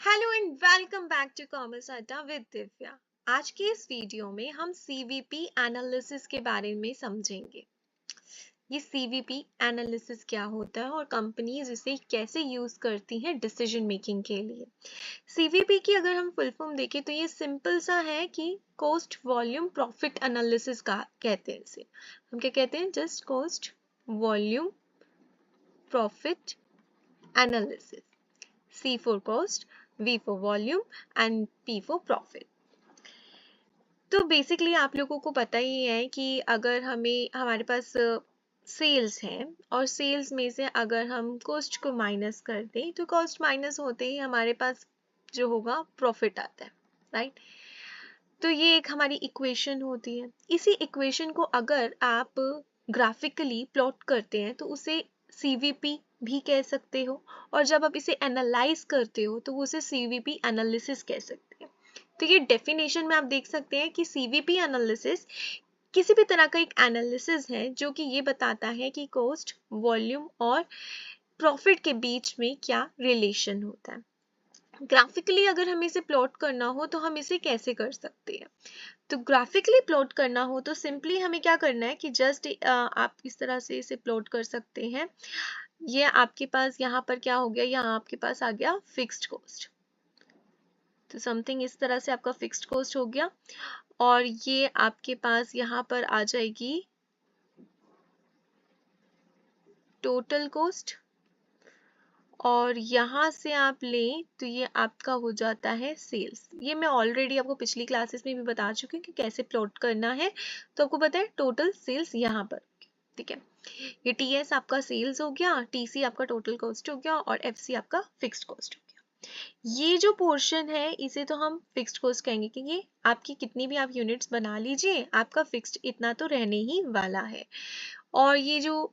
Hello and welcome back to commerce Adda with Divya. आज के इस वीडियो में हम सीवीपी एनालिसिस के बारे में समझेंगे। ये सीवीपी एनालिसिस क्या होता है और कंपनीज इसे कैसे यूज करती हैं डिसीजन मेकिंग के लिए। सीवीपी की अगर हम फुल फॉर्म देखें तो ये सिंपल सा है कि कॉस्ट वॉल्यूम प्रॉफिट एनालिसिस का कहते हैं इसे। हम क्या कहते हैं? Just cost volume profit analysis. C for cost, V for volume and P for profit। तो बेसिकली आप लोगों को पता ही है कि अगर हमारे पास सेल्स है और सेल्स में से अगर हम कॉस्ट को माइनस कर दें तो कॉस्ट माइनस होते ही हमारे पास जो होगा प्रॉफिट आता है, राइट। तो ये एक हमारी इक्वेशन होती है। इसी इक्वेशन को अगर आप ग्राफिकली प्लॉट करते हैं तो उसे सीवीपी भी कह सकते हो, और जब आप इसे एनालाइज करते हो तो उसे सीवीपी एनालिसिस कह सकते हैं। तो ये डेफिनेशन में आप देख सकते हैं कि सीवीपी एनालिसिस किसी भी तरह का एक एनालिसिस है जो कि ये बताता है कि कॉस्ट, वॉल्यूम और प्रॉफिट के बीच में क्या रिलेशन होता है। ग्राफिकली अगर हमें इसे प्लॉट करना हो तो हम इसे कैसे कर सकते हैं? तो ग्राफिकली प्लॉट करना हो तो सिंपली हमें क्या करना है कि जस्ट आप इस तरह से इसे प्लॉट कर सकते हैं। ये आपके पास यहाँ पर क्या हो गया, यहाँ आपके पास आ गया फिक्स्ड कॉस्ट। तो समथिंग इस तरह से आपका फिक्स्ड कॉस्ट हो गया, और ये आपके पास यहाँ पर आ जाएगी टोटल कॉस्ट, और यहाँ से आप लें तो ये आपका हो जाता है सेल्स। ये मैं ऑलरेडी आपको पिछली क्लासेस में भी बता चुकी हूँ कि कैसे प्लॉट करना है। तो आपको पता है टोटल सेल्स यहाँ पर, ठीक है। ये टीएस आपका सेल्स हो गया, टीसी आपका टोटल कॉस्ट हो गया, और एफसी आपका फिक्स्ड कॉस्ट हो गया। ये जो पोर्शन है इसे तो हम फिक्स्ड कॉस्ट कहेंगे कि ये आपकी कितनी भी आप यूनिट्स बना लीजिए, आपका फिक्स्ड इतना तो रहने ही वाला है। और ये जो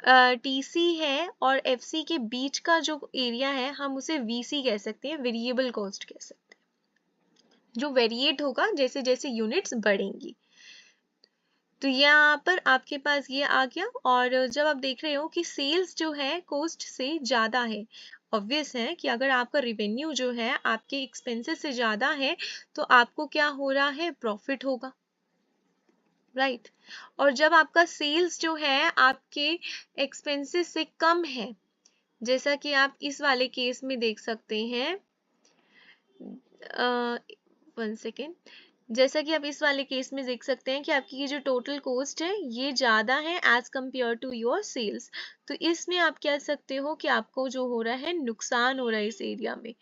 टीसी है और एफसी के बीच का जो एरिया है हम उसे वीसी कह सकते हैं, वेरिएबल कॉस्ट कह सकते हैं, जो वेरिएट होगा जैसे जैसे यूनिट्स बढ़ेंगी। तो यहाँ पर आपके पास ये आ गया। और जब आप देख रहे हो कि सेल्स जो है कॉस्ट से ज़्यादा है, ऑब्वियस है कि अगर आपका रिवेन्यू जो है आपके एक्सपेंसेस से ज़्यादा है तो आपको क्या हो रहा है? प्रॉफिट होगा, राइट। और जब आपका सेल्स जो है आपके एक्सपेंसेस से कम है, जैसा कि आप इस वाले केस में देख सकते हैं, वन सेकेंड, जैसा कि आप इस वाले केस में देख सकते हैं कि आपकी ये जो टोटल कॉस्ट है ये ज़्यादा है as compare to your sales. तो इसमें आप कह सकते हो कि आपको जो हो रहा है नुकसान हो रहा है इस एरिया में।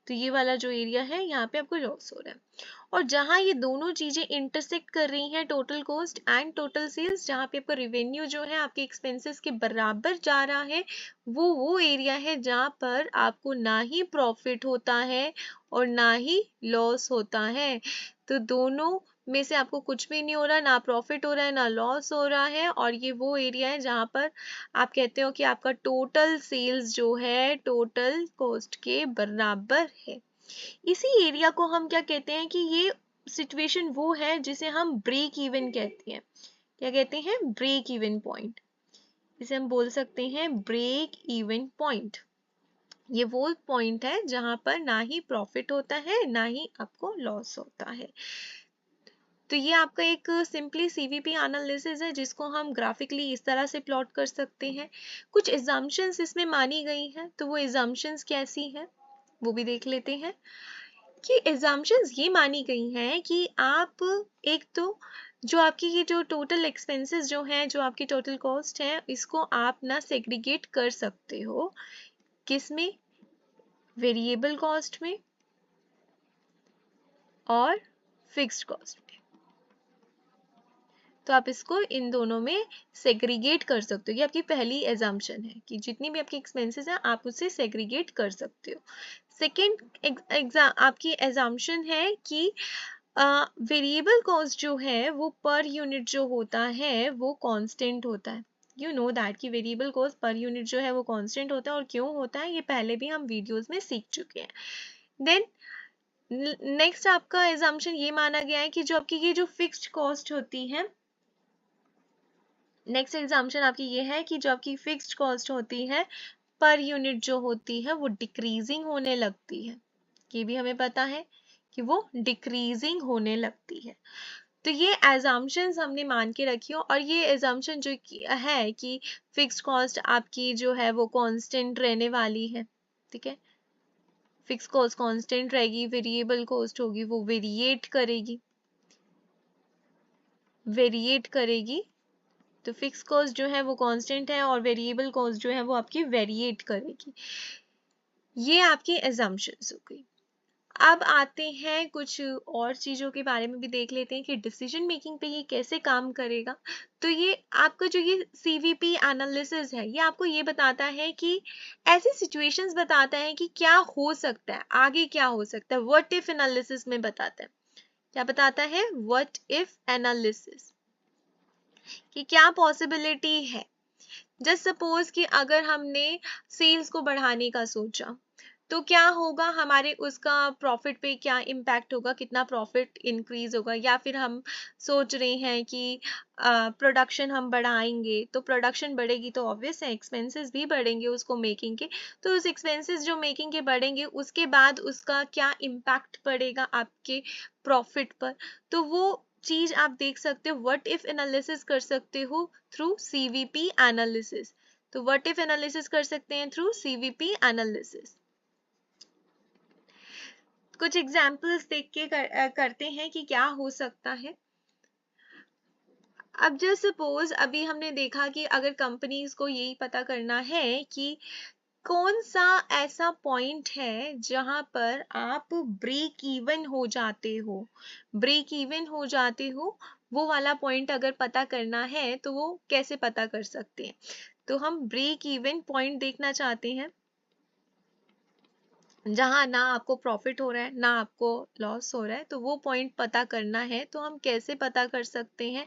तो ये वाला जो एरिया है यहाँ पे आपको लॉस हो रहा है। और जहाँ ये दोनों चीज़ें इंटरसेक्ट कर रही हैं, total cost and total sales, जहाँ पे आपका रिवेन्यू जो है आपके एक्सपेंसेस के बराबर जा रहा है, वो एरिया है जहाँ पर आपको ना ही प्रॉफिट होता है और ना ही लॉस होता है। तो दोनों में से आपको कुछ भी नहीं हो रहा, ना प्रॉफिट हो रहा है ना लॉस हो रहा है, और ये वो एरिया है जहाँ पर आप कहते हो कि आपका टोटल सेल्स जो है टोटल कॉस्ट के बराबर है। इसी एरिया को हम क्या कहते हैं कि ये सिचुएशन वो है जिसे हम ब्रेक इवन कहते हैं। क्या कहते हैं? Break even point. इसे हम बोल सकते हैं ब्रेक इवन पॉइंट। ये वो पॉइंट है जहां पर ना ही प्रॉफिट होता है ना ही आपको लॉस होता है। तो ये आपका एक सिंपली सीवीपी एनालिसिस है जिसको हम ग्राफिकली इस तरह से प्लॉट कर सकते हैं। कुछ एजम्पशंस इसमें मानी गई हैं, तो वो एजम्पशंस कैसी हैं वो भी देख लेते हैं। कि एजम्पशंस ये मानी गई हैं कि आप एक तो जो आपकी ये जो टोटल एक्सपेंसेस जो हैं, जो आपकी टोटल कॉस्ट है, इसको आप ना सेग्रीगेट कर सकते हो। किस में? वेरिएबल कॉस्ट में और फिक्स्ड कॉस्ट में। तो आप इसको इन दोनों में सेग्रीगेट कर सकते हो। ये आपकी पहली एजम्पशन है कि जितनी भी आपकी एक्सपेंसेस हैं आप उसे सेग्रीगेट कर सकते हो। सेकेंड आपकी एजम्पशन है कि वेरिएबल कॉस्ट जो है वो पर यूनिट जो होता है वो कांस्टेंट होता है। यू नो दैट कि वेरिएबल कॉस्ट पर यूनिट जो है वो कांस्टेंट होता है, और क्यों होता है ये पहले भी हम वीडियोस में सीख चुके हैं। देन नेक्स्ट आपका एजम्पशन ये माना गया है कि जो आपकी ये जो फिक्स्ड कॉस्ट होती है, नेक्स्ट एग्जाम्पशन आपकी ये है कि जो आपकी फिक्स्ड कॉस्ट होती है पर यूनिट जो होती है वो डिक्रीजिंग होने लगती है। ये भी हमें पता है कि वो डिक्रीजिंग होने लगती है। तो ये एजम्पशंस हमने मान के रखी हो, और ये एजम्पशन जो है कि फिक्स्ड कॉस्ट आपकी जो है वो कांस्टेंट रहने वाली है, ठीक है। फिक्स कॉस्ट कांस्टेंट रहेगी, वेरिएबल कॉस्ट होगी वो वेरिएट करेगी। तो फिक्स कॉस्ट जो है वो कांस्टेंट है और वेरिएबल कॉस्ट जो है वो आपकी वेरिएट करेगी। ये आपकी एजम्पशंस हो गई। अब आते हैं कुछ और चीज़ों के बारे में भी देख लेते हैं कि डिसीजन मेकिंग पे ये कैसे काम करेगा। तो ये आपका जो ये CVP एनालिसिस है, ये आपको ये बताता है कि ऐसी सिचुएशंस बताता है कि क्या हो सकता है, आगे क्या हो सकता है। व्हाट इफ एनालिसिस में बताता है, क्या बताता है, व्हाट इफ एनालिसिस, कि क्या पॉसिबिलिटी है। जस्ट सपोज कि अगर हमने सेल्स को बढ़ाने का सोचा, तो क्या होगा, हमारे उसका प्रॉफिट पे क्या इम्पैक्ट होगा, कितना प्रॉफिट इंक्रीज होगा। या फिर हम सोच रहे हैं कि प्रोडक्शन हम बढ़ाएंगे, तो प्रोडक्शन बढ़ेगी तो ऑब्वियस है एक्सपेंसेस भी बढ़ेंगे उसको मेकिंग के। तो उस एक्सपेंसेस जो मेकिंग के बढ़ेंगे, उसके बाद उसका क्या इम्पैक्ट पड़ेगा आपके प्रॉफिट पर। तो वो चीज आप देख सकते हो, व्हाट इफ एनालिसिस कर सकते हो थ्रू CVP एनालिसिस। तो व्हाट इफ एनालिसिस कर सकते हैं थ्रू CVP एनालिसिस। कुछ एग्जाम्पल्स देख के करते हैं कि क्या हो सकता है। अब जस्ट सपोज अभी हमने देखा कि अगर कंपनीज को यही पता करना है कि कौन सा ऐसा पॉइंट है जहां पर आप ब्रेक इवन हो जाते हो, वो वाला पॉइंट अगर पता करना है तो वो कैसे पता कर सकते हैं। तो हम ब्रेक इवन पॉइंट देखना चाहते हैं जहां ना आपको प्रॉफिट हो रहा है ना आपको लॉस हो रहा है, तो वो पॉइंट पता करना है। तो हम कैसे पता कर सकते हैं,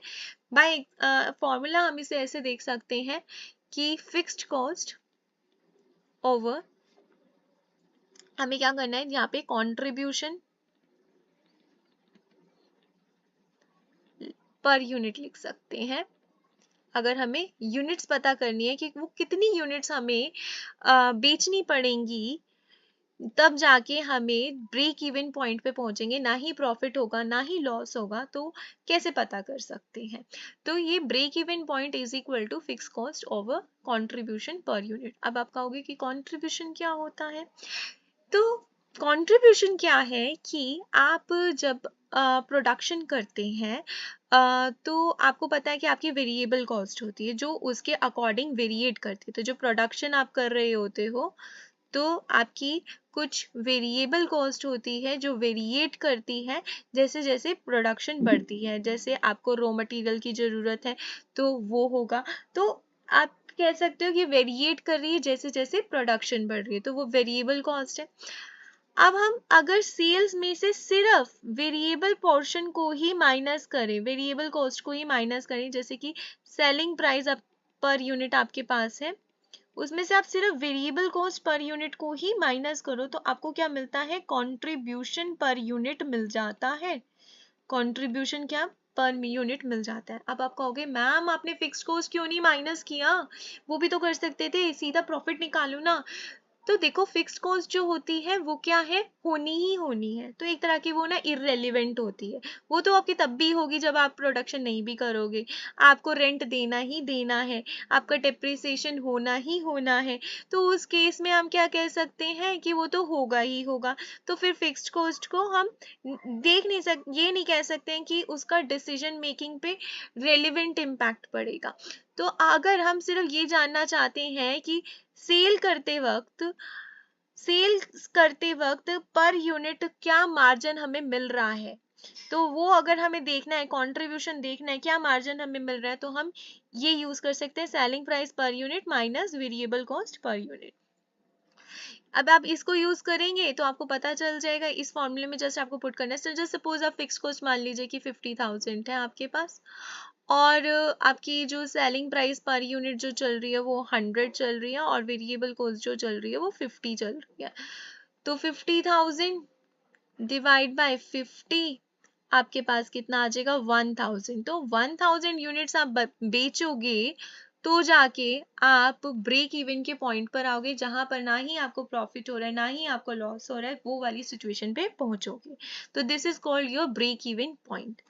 बाय फॉर्मूला हम इसे ऐसे देख सकते हैं कि फिक्स्ड कॉस्ट ओवर, हमें क्या करना है यहाँ पे, कंट्रीब्यूशन पर यूनिट लिख सकते हैं। अगर हमें यूनिट्स पता करनी है कि वो कितनी यूनिट्स हमें बेचनी पड़ेंगी, तब जाके हमें ब्रेक इवन पॉइंट पे पहुंचेंगे, ना ही प्रॉफिट होगा ना ही लॉस होगा। तो कैसे पता कर सकते हैं, तो ये break even point is equal to fix cost over contribution per unit. अब आप कहोगे कि कंट्रीब्यूशन क्या होता है, तो कंट्रीब्यूशन क्या है कि आप जब प्रोडक्शन करते हैं, तो आपको पता है कि आपकी वेरिएबल कॉस्ट होती है जो उसके अकॉर्डिंग वेरिएट करती है। तो जो प्रोडक्शन आप कर रहे होते हो, तो आपकी कुछ वेरिएबल कॉस्ट होती है जो वेरिएट करती है जैसे जैसे प्रोडक्शन बढ़ती है। जैसे आपको रॉ मटेरियल की ज़रूरत है तो वो होगा, तो आप कह सकते हो कि वेरिएट कर रही है जैसे जैसे प्रोडक्शन बढ़ रही है, तो वो वेरिएबल कॉस्ट है। अब हम अगर सेल्स में से सिर्फ वेरिएबल पोर्शन को ही माइनस करें, वेरिएबल कॉस्ट को ही माइनस करें, जैसे कि सेलिंग प्राइस पर यूनिट आपके पास है, उसमें से आप सिर्फ वेरिएबल कॉस्ट पर यूनिट को ही माइनस करो, तो आपको क्या मिलता है, कंट्रीब्यूशन पर यूनिट मिल जाता है। कंट्रीब्यूशन क्या, पर यूनिट मिल जाता है। अब आप कहोगे मैम आपने फिक्स कॉस्ट क्यों नहीं माइनस किया, वो भी तो कर सकते थे, सीधा प्रॉफिट निकालो ना। तो देखो फिक्स्ड कॉस्ट जो होती है वो क्या है, होनी ही होनी है। तो एक तरह की वो ना इररेलेवेंट होती है, वो तो आपकी तब भी होगी जब आप प्रोडक्शन नहीं भी करोगे, आपको रेंट देना ही देना है, आपका डेप्रिसिएशन होना ही होना है। तो उस केस में हम क्या कह सकते हैं कि वो तो होगा ही होगा। तो फिर फिक्स्ड कॉस्ट को हम ये नहीं कह सकते हैं कि उसका डिसीजन मेकिंग पे रेलिवेंट इम्पैक्ट पड़ेगा। तो अगर हम सिर्फ ये जानना चाहते हैं कि सेल करते वक्त पर यूनिट क्या मार्जिन हमें मिल रहा है, तो वो अगर हमें देखना है, कंट्रीब्यूशन देखना है क्या मार्जिन हमें मिल रहा है, तो हम ये यूज कर सकते हैं selling price per unit minus variable cost per unit. अब आप इसको यूज करेंगे तो आपको पता चल जाएगा, इस फॉर्मूले में जस्ट आपको पुट करना है। जस्ट सपोज आप फिक्स कॉस्ट मान लीजिए कि 50,000 है आपके पास, और आपकी जो सेलिंग प्राइस पर यूनिट जो चल रही है वो 100 चल रही है, और वेरिएबल कॉस्ट जो चल रही है वो 50 चल रही है। तो 50,000 डिवाइड बाय 50, आपके पास कितना आ जाएगा, 1000। तो 1000 यूनिट्स आप बेचोगे तो जाके आप ब्रेक इवन के पॉइंट पर आओगे, जहां पर ना ही आपको प्रॉफिट हो रहा है ना ही आपको लॉस हो रहा है, वो वाली सिचुएशन पे पहुंचोगे। तो this is called your break even point.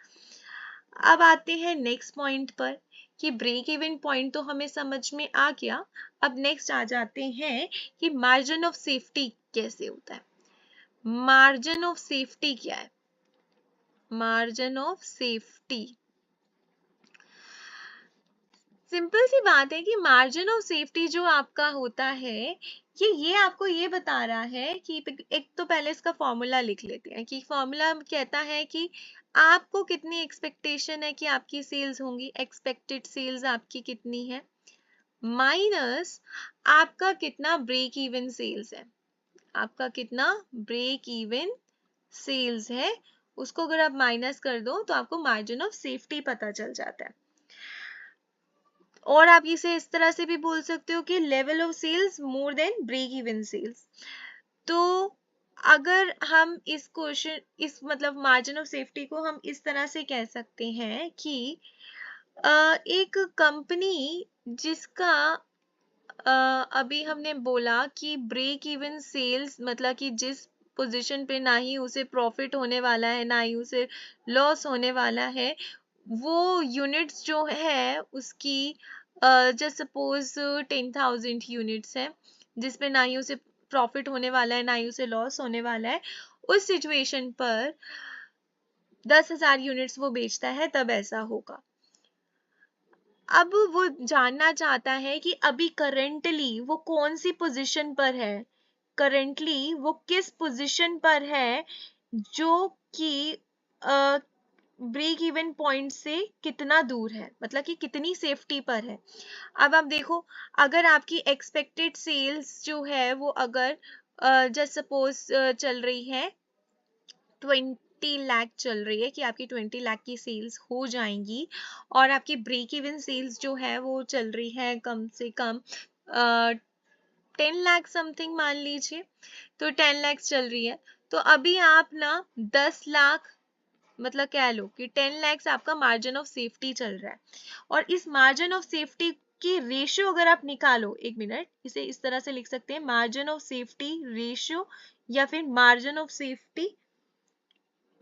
अब आते हैं नेक्स्ट पॉइंट पर कि ब्रेक इवन पॉइंट तो हमें समझ में आ गया। अब नेक्स्ट आ जाते हैं कि मार्जिन ऑफ सेफ्टी कैसे होता है। मार्जिन ऑफ सेफ्टी क्या है? मार्जिन ऑफ सेफ्टी, सिंपल सी बात है कि मार्जिन ऑफ सेफ्टी जो आपका होता है कि ये आपको ये बता रहा है कि एक तो पहले इसका फॉर्मूला लिख लेते हैं कि फॉर्मूला कहता है कि आपको कितनी एक्सपेक्टेशन है कि आपकी सेल्स होंगी, एक्सपेक्टेड सेल्स आपकी कितनी है, माइनस आपका कितना ब्रेक इवन सेल्स है, आपका कितना ब्रेक इवन सेल्स है, उसको अगर आप माइनस कर दो तो आपको मार्जिन ऑफ सेफ्टी पता चल जाता है। और आप इसे इस तरह से भी बोल सकते हो कि level of sales more than break even sales. तो अगर हम इस क्वेश्चन इस मतलब मार्जिन ऑफ सेफ्टी को हम इस तरह से कह सकते हैं कि एक कंपनी जिसका अभी हमने बोला कि ब्रेक इवन सेल्स मतलब कि जिस पोजीशन पे ना ही उसे प्रॉफिट होने वाला है ना ही उसे लॉस होने वाला है, वो यूनिट्स जो है उसकी जस्ट सपोज 10,000 यूनिट्स है जिसमें ना ही उसे प्रॉफिट होने वाला है ना ही उसे लॉस होने वाला है, उस सिचुएशन पर 10,000 यूनिट्स वो बेचता है, तब ऐसा होगा। अब वो जानना चाहता है कि अभी करंटली वो कौन सी पोजीशन पर है, करंटली वो किस पोजीशन पर है जो कि ब्रेक इवन पॉइंट से कितना दूर है, मतलब कि कितनी सेफ्टी पर है। अब आप देखो, अगर आपकी एक्सपेक्टेड सेल्स जो है वो अगर जस्ट सपोज चल रही है 20 लाख चल रही है कि आपकी 20 लाख की सेल्स हो जाएंगी और आपकी ब्रेक इवन सेल्स जो है वो चल रही है कम से कम 10 लाख समथिंग मान लीजिए, तो 10 लाख चल रही है, तो अभी आप ना 10 लाख मतलब कह लो कि 10 लाख आपका मार्जिन ऑफ सेफ्टी चल रहा है। और इस मार्जिन ऑफ सेफ्टी की रेशियो अगर आप निकालो, एक मिनट, इसे इस तरह से लिख सकते हैं मार्जिन ऑफ सेफ्टी रेशियो, या फिर मार्जिन ऑफ सेफ्टी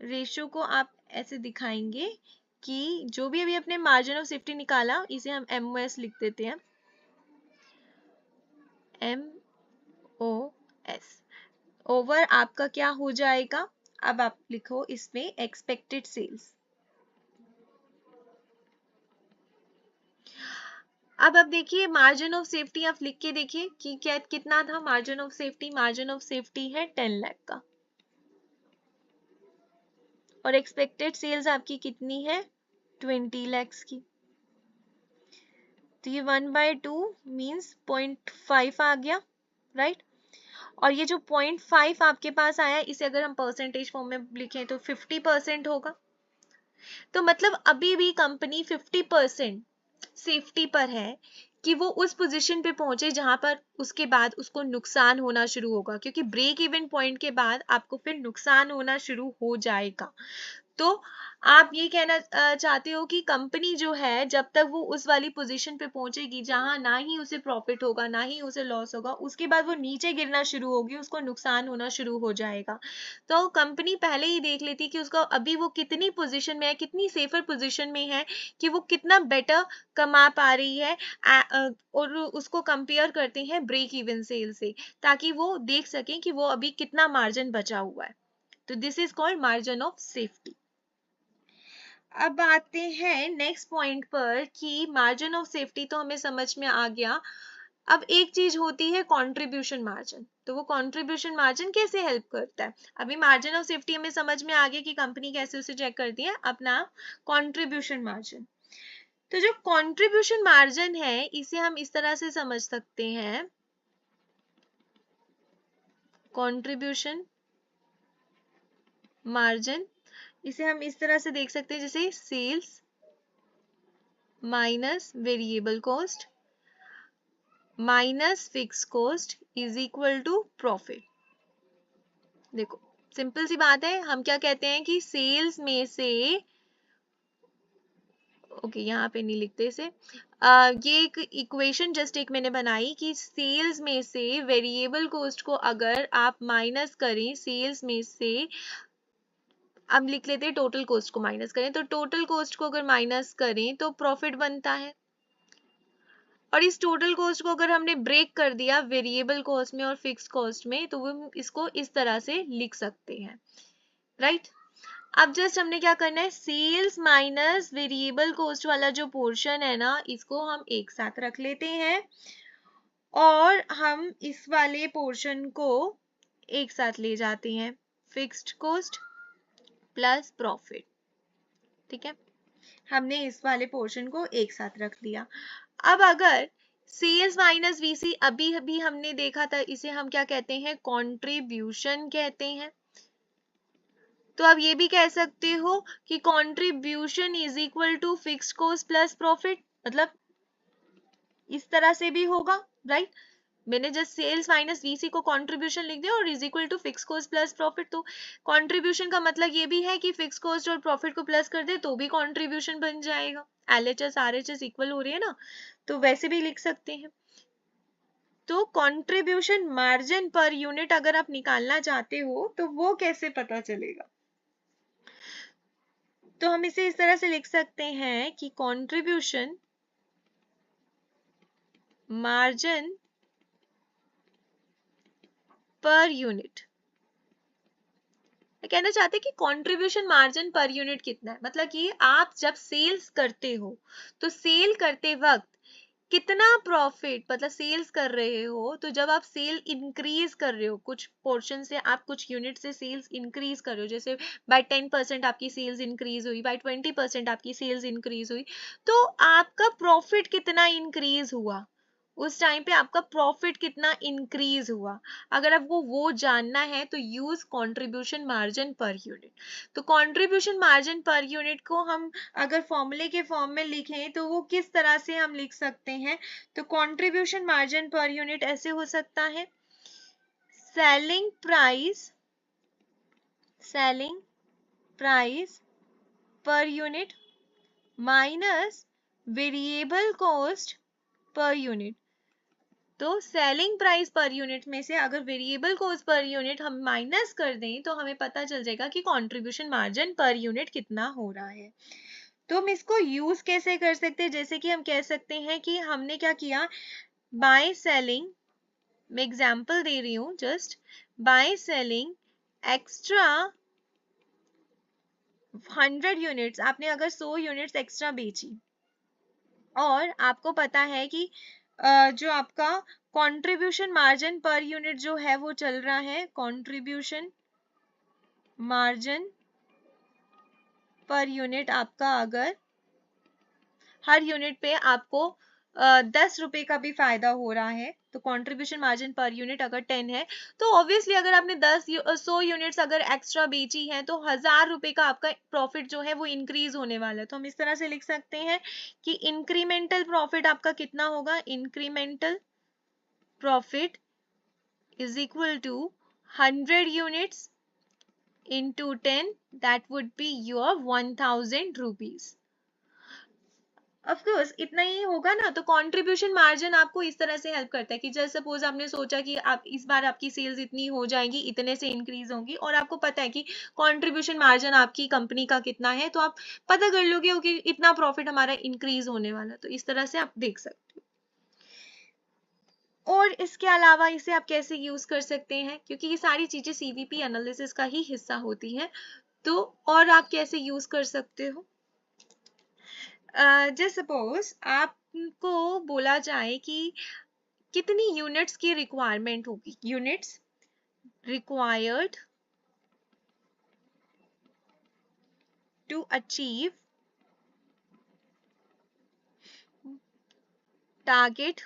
रेशियो को आप ऐसे दिखाएंगे कि जो भी अभी अपने मार्जिन ऑफ सेफ्टी निकाला इसे हम MOS लिख देते हैं, MOS ओवर आपका क्या हो जाएगा, अब आप लिखो इसमें एक्सपेक्टेड सेल्स। अब देखिए मार्जिन ऑफ सेफ्टी आप लिख के देखिए कि क्या कितना था margin of safety, margin of safety है 10 लाख का और एक्सपेक्टेड सेल्स आपकी कितनी है 20 lakhs की, तो ये 1/2 मीन्स 0.5 आ गया, राइट। और ये जो 0.5 आपके पास आया इसे अगर हम परसेंटेज फॉर्म में लिखें तो 50% होगा। तो मतलब अभी भी कंपनी 50% सेफ्टी पर है कि वो उस पोजीशन पे पहुंचे जहां पर उसके बाद उसको नुकसान होना शुरू होगा, क्योंकि ब्रेक इवन पॉइंट के बाद आपको फिर नुकसान होना शुरू हो जाएगा। तो आप ये कहना चाहते हो कि कंपनी जो है जब तक वो उस वाली पोजीशन पे पहुंचेगी जहां ना ही उसे प्रॉफिट होगा ना ही उसे लॉस होगा, उसके बाद वो नीचे गिरना शुरू होगी, उसको नुकसान होना शुरू हो जाएगा। तो कंपनी पहले ही देख लेती कि उसका अभी वो कितनी पोजीशन में है, कितनी सेफर पोजीशन में है कि वो कितना बेटर कमा पा रही है, और उसको कंपेयर करते हैं ब्रेक इवन सेल से, ताकि वो देख सकें कि वो अभी कितना मार्जिन बचा हुआ है। तो this is called margin of safety. अब आते हैं नेक्स्ट पॉइंट पर कि मार्जिन ऑफ सेफ्टी तो हमें समझ में आ गया। अब एक चीज होती है कंट्रीब्यूशन मार्जिन, तो वो कंट्रीब्यूशन मार्जिन कैसे हेल्प करता है। अभी मार्जिन ऑफ सेफ्टी हमें समझ में आ गया कि कंपनी कैसे उसे चेक करती है, अपना कंट्रीब्यूशन मार्जिन। तो जो कंट्रीब्यूशन मार्जिन है इसे हम इस तरह से समझ सकते हैं, कंट्रीब्यूशन मार्जिन इसे हम इस तरह से देख सकते हैं जैसे sales minus variable cost minus fix cost is equal to profit. देखो सिंपल सी बात है, हम क्या कहते हैं कि सेल्स में से ओके यहाँ पे नहीं लिखते इसे। ये एक इक्वेशन जस्ट एक मैंने बनाई कि सेल्स में से वेरिएबल कॉस्ट को अगर आप माइनस करें, सेल्स में से अब लिख लेते हैं टोटल कॉस्ट को माइनस करें, तो टोटल कॉस्ट को अगर माइनस करें तो प्रॉफिट बनता है। और इस टोटल कॉस्ट को अगर हमने ब्रेक कर दिया वेरिएबल कॉस्ट में और फिक्स कॉस्ट में, तो वो इसको इस तरह से लिख सकते हैं, राइट। अब जस्ट हमने क्या करना है, सेल्स माइनस वेरिएबल कॉस्ट वाला जो पोर्शन है ना, इसको हम एक साथ रख लेते हैं और हम इस वाले पोर्शन को एक साथ ले जाते हैं, फिक्स्ड कॉस्ट प्लस प्रॉफिट। ठीक है, हमने इस वाले पोर्शन को एक साथ रख लिया। अब अगर सेल्स माइनस वीसी अभी अभी हमने देखा था, इसे हम क्या कहते हैं, कंट्रीब्यूशन कहते हैं। तो अब ये भी कह सकते हो कि contribution is equal to fixed cost plus profit, मतलब इस तरह से भी होगा, राइट। मैंने जस्ट सेल्स माइनस वीसी को कंट्रीब्यूशन लिख दिया और is equal to fix cost plus profit. तो कंट्रीब्यूशन का मतलब ये भी है कि फिक्स कॉस्ट और प्रॉफिट को प्लस कर दे तो भी कंट्रीब्यूशन बन जाएगा। एलएचएस आरएचएस इक्वल हो रही है ना, तो वैसे भी लिख सकते हैं। तो कंट्रीब्यूशन मार्जिन पर यूनिट अगर आप निकालना चाहते हो तो वो कैसे पता चलेगा, तो हम इसे इस तरह से लिख सकते हैं कि कंट्रीब्यूशन मार्जिन पर यूनिट, कहना चाहते हैं कि कंट्रीब्यूशन मार्जिन पर यूनिट कितना है, मतलब कि आप जब सेल्स करते हो तो सेल करते वक्त कितना प्रॉफिट, मतलब सेल्स कर रहे हो, तो जब आप सेल इंक्रीज कर रहे हो, कुछ पोर्शन से आप कुछ यूनिट से सेल्स इंक्रीज कर रहे हो, जैसे बाय 10% आपकी सेल्स इंक्रीज हुई, बाय 20% आपकी सेल्स इंक्रीज हुई, तो आपका प्रॉफिट कितना इंक्रीज हुआ, उस टाइम पे आपका प्रॉफिट कितना इंक्रीज हुआ। अगर आपको वो जानना है तो use contribution margin per unit. तो कंट्रीब्यूशन मार्जिन पर यूनिट को हम अगर फॉर्मूले के फॉर्म में लिखें तो वो किस तरह से हम लिख सकते हैं, तो कंट्रीब्यूशन मार्जिन पर यूनिट ऐसे हो सकता है, selling price per unit minus variable cost per unit. तो सेलिंग प्राइस पर यूनिट में से अगर वेरिएबल कॉस्ट पर यूनिट हम माइनस कर दें तो हमें पता चल जाएगा कि कंट्रीब्यूशन मार्जिन पर यूनिट कितना हो रहा है। तो हम इसको यूज कैसे कर सकते हैं, जैसे कि हम कह सकते हैं कि हमने क्या किया, बाय सेलिंग, मैं एग्जांपल दे रही हूं, just by selling extra 100 units, आपने अगर 100 यूनिट्स एक्स्ट्रा बेची और आपको पता है कि जो आपका कंट्रीब्यूशन मार्जिन पर यूनिट जो है वो चल रहा है, कंट्रीब्यूशन मार्जिन पर यूनिट आपका अगर हर यूनिट पे आपको 10 रुपए का भी फायदा हो रहा है, तो कंट्रीब्यूशन मार्जिन पर यूनिट अगर 10 है, तो ऑब्वियसली अगर आपने 100 यूनिट्स अगर एक्स्ट्रा बेची है तो 1000 रुपए का आपका प्रॉफिट जो है वो इंक्रीज होने वाला है। तो हम इस तरह से लिख सकते हैं कि इंक्रीमेंटल प्रॉफिट आपका कितना होगा, incremental profit is equal to 100 units into 10, that would be your 1000 rupees. Of course इतना ही होगा ना। तो कंट्रीब्यूशन मार्जिन आपको इस तरह से हेल्प करता है कि जैसे सपोज आपने सोचा कि आप इस बार आपकी सेल्स इतनी हो जाएंगी, इतने से इंक्रीज होंगी, और आपको पता है कि कंट्रीब्यूशन मार्जिन आपकी कंपनी का कितना है, तो आप पता कर लोगे कि इतना प्रॉफिट हमारा इंक्रीज होने वाला है। तो इस तरह से आप देख सकते हो। और इसके अलावा इसे आप कैसे यूज कर सकते हैं, क्योंकि ये सारी चीजें सीवीपी एनालिसिस का ही हिस्सा होती हैं, तो और आप कैसे यूज कर सकते हो, जस्ट सपोज आपको बोला जाए कि कितनी यूनिट्स की रिक्वायरमेंट होगी, units required to achieve target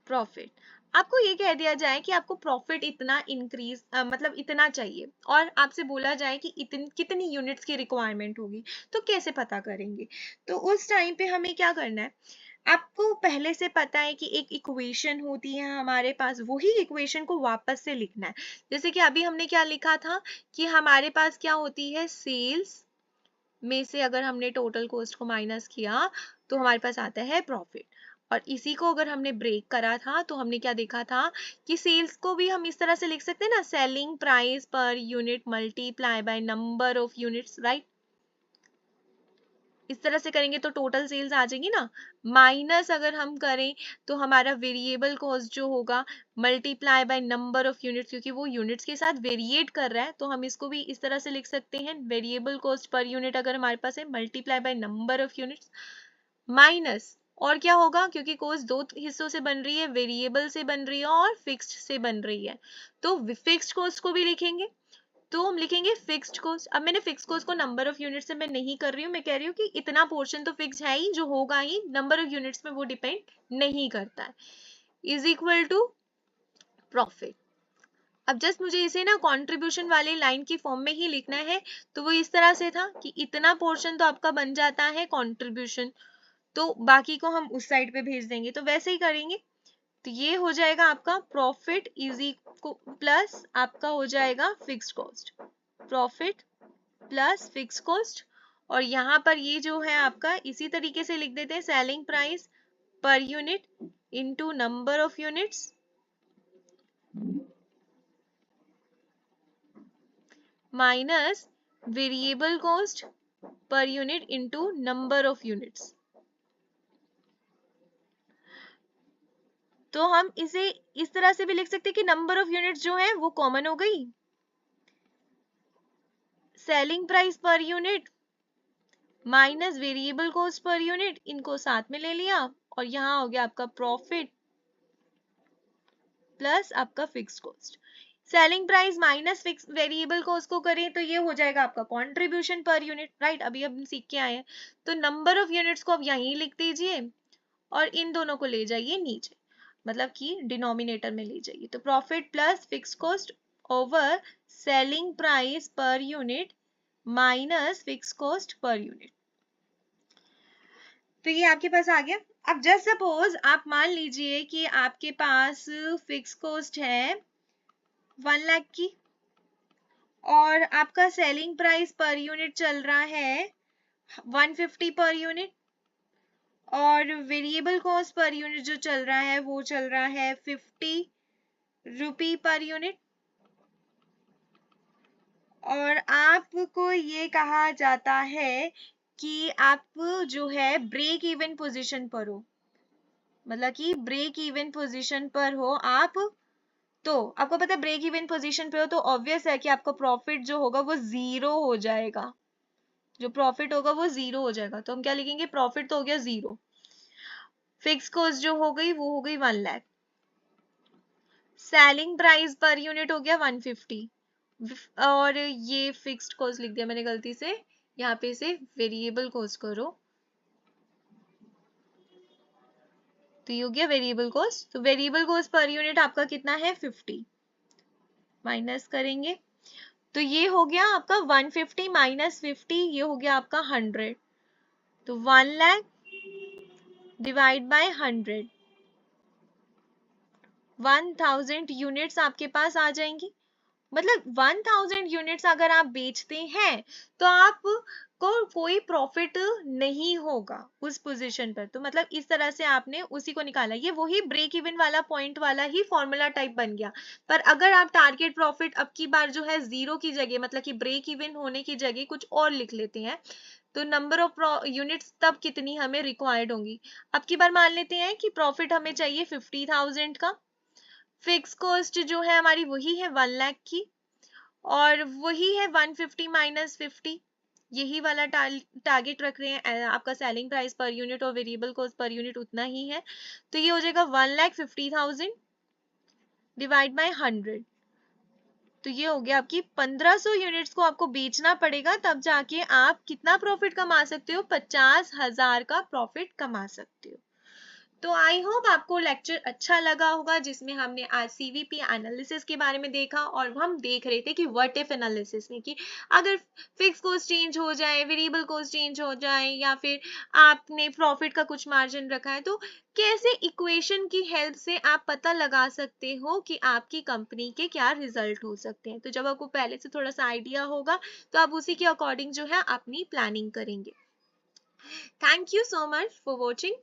profit. आपको ये कह दिया जाए कि आपको प्रॉफिट इतना इंक्रीज मतलब इतना चाहिए, और आपसे बोला जाए कि कितनी यूनिट्स की रिक्वायरमेंट होगी, तो कैसे पता करेंगे। तो उस टाइम पे हमें क्या करना है, आपको पहले से पता है कि एक इक्वेशन होती है हमारे पास, वही इक्वेशन को वापस से लिखना है। जैसे कि अभी हमने क्या लिखा था कि हमारे पास क्या होती है, सेल्स में से अगर हमने टोटल कॉस्ट को माइनस किया तो हमारे पास आता है प्रॉफिट। और इसी को अगर हमने ब्रेक करा था तो हमने क्या देखा था कि सेल्स को भी हम इस तरह से लिख सकते हैं ना, selling price per unit multiply by number of units, right. इस तरह से करेंगे तो टोटल सेल्स आ जाएंगी ना। माइनस अगर हम करें तो हमारा वेरिएबल कॉस्ट जो होगा multiply by number of units, क्योंकि वो यूनिट्स के साथ वेरिएट कर रहा है तो हम इसको भी इस तरह से लिख सकते हैं, वेरिएबल कॉस्ट पर यूनिट अगर हमारे पास है multiply by number of units minus, और क्या होगा क्योंकि कॉस्ट दो हिस्सों से बन रही है, वेरिएबल से बन रही है और फिक्स्ड से बन रही है, तो फिक्स्ड कॉस्ट को भी लिखेंगे तो हम लिखेंगे फिक्स्ड कॉस्ट। अब मैंने फिक्स्ड कॉस्ट को नंबर ऑफ यूनिट से मैं नहीं कर रही हूँ, मैं कह रही हूँ कि इतना पोर्शन तो फिक्स है ही, जो होगा ही, नंबर ऑफ यूनिट्स में वो डिपेंड नहीं करता है, इज इक्वल टू प्रॉफिट। अब जस्ट मुझे इसे ना कंट्रीब्यूशन वाली लाइन की फॉर्म में ही लिखना है, तो वो इस तरह से था कि इतना पोर्शन तो आपका बन जाता है कंट्रीब्यूशन, तो बाकी को हम उस साइड पे भेज देंगे, तो वैसे ही करेंगे। तो ये हो जाएगा आपका प्रॉफिट इज इक्वल प्लस आपका हो जाएगा fixed cost, profit plus fix cost. और यहाँ पर ये जो है आपका इसी तरीके से लिख देते हैं, selling price per unit into number of units minus variable cost per unit into number of units. तो हम इसे इस तरह से भी लिख सकते हैं कि नंबर ऑफ यूनिट्स जो है वो कॉमन हो गई, selling price per unit minus variable cost per unit, इनको साथ में ले लिया और यहाँ हो गया आपका प्रॉफिट प्लस आपका fix cost. Selling price minus fix variable cost को करें तो ये हो जाएगा आपका कंट्रीब्यूशन पर यूनिट, राइट। अभी हम सीख के आए हैं, तो नंबर ऑफ यूनिट्स को अब यहीं लिख दीजिए और इन दोनों को ले जाइए नीचे, मतलब कि डिनोमिनेटर में ले जाइए, तो profit plus fix cost over selling price per unit minus fix cost per unit. तो ये आपके पास आ गया। अब जस्ट सपोज आप मान लीजिए कि आपके पास फिक्स कॉस्ट है 1 लाख की और आपका सेलिंग प्राइस पर यूनिट चल रहा है 150 पर यूनिट और वेरिएबल कॉस्ट पर यूनिट जो चल रहा है वो चल रहा है 50 रुपी पर यूनिट। और आपको ये कहा जाता है कि आप जो है ब्रेक इवन पोजीशन पर हो, मतलब कि ब्रेक इवन पोजीशन पर हो आप, तो आपको पता है ब्रेक इवन पोजीशन पे हो तो ऑब्वियस है कि आपका प्रॉफिट जो होगा वो जीरो हो जाएगा, जो प्रॉफिट होगा वो जीरो हो जाएगा। तो हम क्या लिखेंगे, प्रॉफिट तो हो गया जीरो, फिक्स कॉस्ट जो हो गई वो हो गई 1 lakh, selling price per unit हो गया 150 और ये फिक्स्ड कॉस्ट लिख दिया मैंने गलती से, यहाँ पे से वेरिएबल कॉस्ट करो तो ये हो गया वेरिएबल कॉस्ट। तो वेरिएबल कॉस्ट पर यूनिट आपका कितना है 50, माइनस करेंगे तो ये हो गया आपका 150 माइनस 50, ये हो गया आपका 100, तो 1 लाख डिवाइड बाय 100, 1000 यूनिट्स आपके पास आ जाएंगी। मतलब 1000 यूनिट्स अगर आप बेचते हैं तो आप को कोई प्रॉफिट नहीं होगा उस पोजीशन पर। तो मतलब इस तरह से आपने उसी को निकाला, ये वही ब्रेक इवन वाला पॉइंट वाला ही फॉर्मूला टाइप बन गया। पर अगर आप टारगेट प्रॉफिट अब की बार जो है जीरो की जगह, मतलब कि ब्रेक इवन होने की जगह कुछ और लिख लेते हैं, तो नंबर ऑफ यूनिट्स तब कितनी हमें रिक्वायर्ड होंगी। अब की बार मान लेते हैं कि प्रॉफिट हमें चाहिए 50,000 का, फिक्स कॉस्ट जो है हमारी वही है 1 लाख की और वही है 150 माइनस 50, यही वाला टारगेट रख रहे हैं, आपका सेलिंग प्राइस पर यूनिट और वेरिएबल कॉस्ट पर यूनिट उतना ही है। तो ये हो जाएगा 1,50,000 डिवाइड बाय 100, तो ये हो गया आपकी 1500 यूनिट्स को आपको बेचना पड़ेगा, तब जाके आप कितना प्रॉफिट कमा सकते हो, 50,000 का प्रॉफिट कमा सकते हो। तो आई होप आपको लेक्चर अच्छा लगा होगा, जिसमें हमने आज सीवीपी एनालिसिस के बारे में देखा, और हम देख रहे थे कि व्हाट इफ एनालिसिस में कि अगर फिक्स कॉस्ट चेंज हो जाए, वेरिएबल कॉस्ट चेंज हो जाए, या फिर आपने प्रॉफिट का कुछ मार्जिन रखा है, तो कैसे इक्वेशन की हेल्प से आप पता लगा सकते हो कि आपकी कंपनी के क्या रिजल्ट हो सकते हैं। तो जब आपको पहले से थोड़ा सा आइडिया होगा, तो आप उसी के अकॉर्डिंग जो है अपनी प्लानिंग करेंगे। Thank you so much for watching.